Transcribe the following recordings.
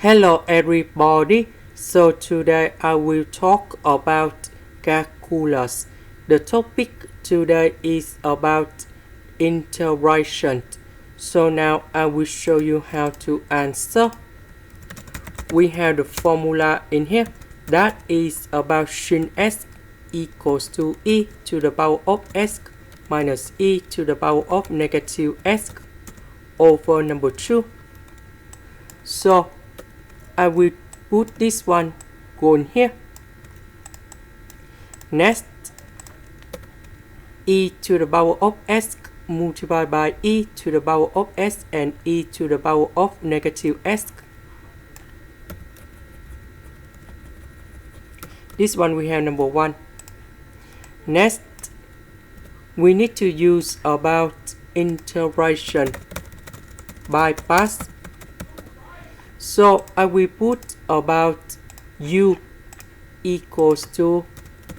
Hello everybody, so today I will talk about calculus. The topic today is about integration. So now I will show you how to answer. We have the formula in here that is about sin x equals to e to the power of x minus e to the power of negative x over number 2. So I will put this one going here. Next, e to the power of s multiplied by e to the power of s and e to the power of negative s. This one we have number 1. Next, we need to use about integration by parts. So I will put about u equals to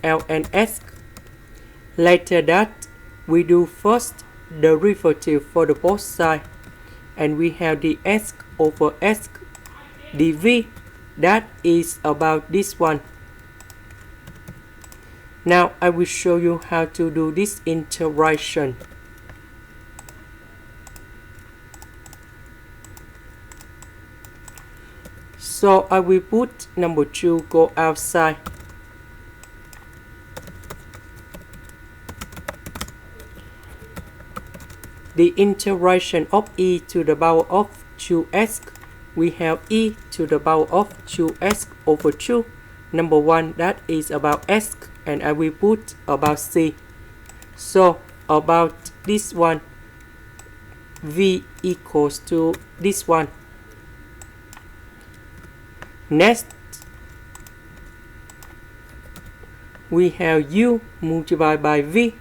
ln s. Later that we do first derivative for the both sides, and we have the s over s dv. That is about this one. Now I will show you how to do this integration. So I will put number 2 go outside. The integration of e to the power of 2x, we have e to the power of 2x over 2. Number 1 that is about s, and I will put about c. So about this one, v equals to this one. Next, we have u multiplied by v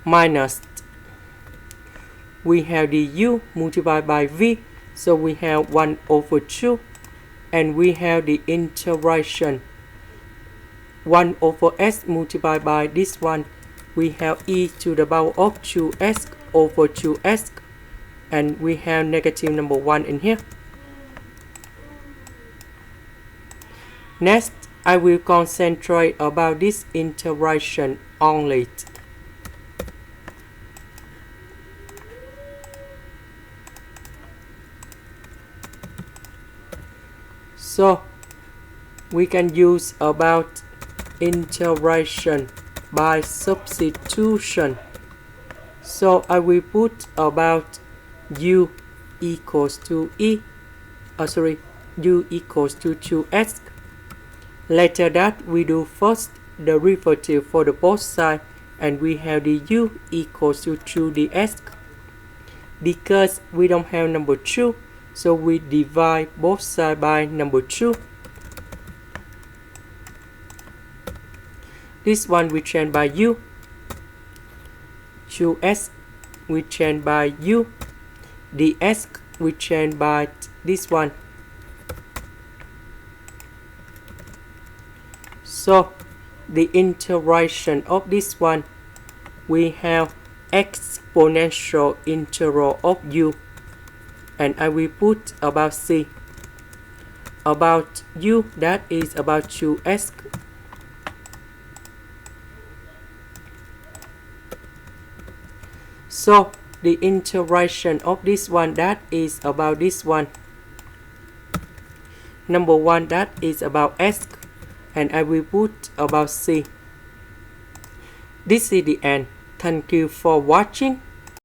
minus, we have the u multiplied by v, so we have 1 over 2, and we have the integration 1 over s multiplied by this one. We have e to the power of 2s over 2s, and we have negative number 1 in here. Next, I will concentrate about this integration only. So we can use about integration by substitution. So I will put about u equals to u equals to 2s. Later that we do first derivative for the both sides, and we have the u equals to 2ds. Because we don't have number 2, so we divide both sides by number 2. This one we change by u. 2s we change by u. ds we change by this one. So the integration of this one, we have exponential integral of u, and I will put about c. About u that is about 2s. So the integration of this one that is about this one. Number 1 that is about s, and I will put about c. This is the end. Thank you for watching.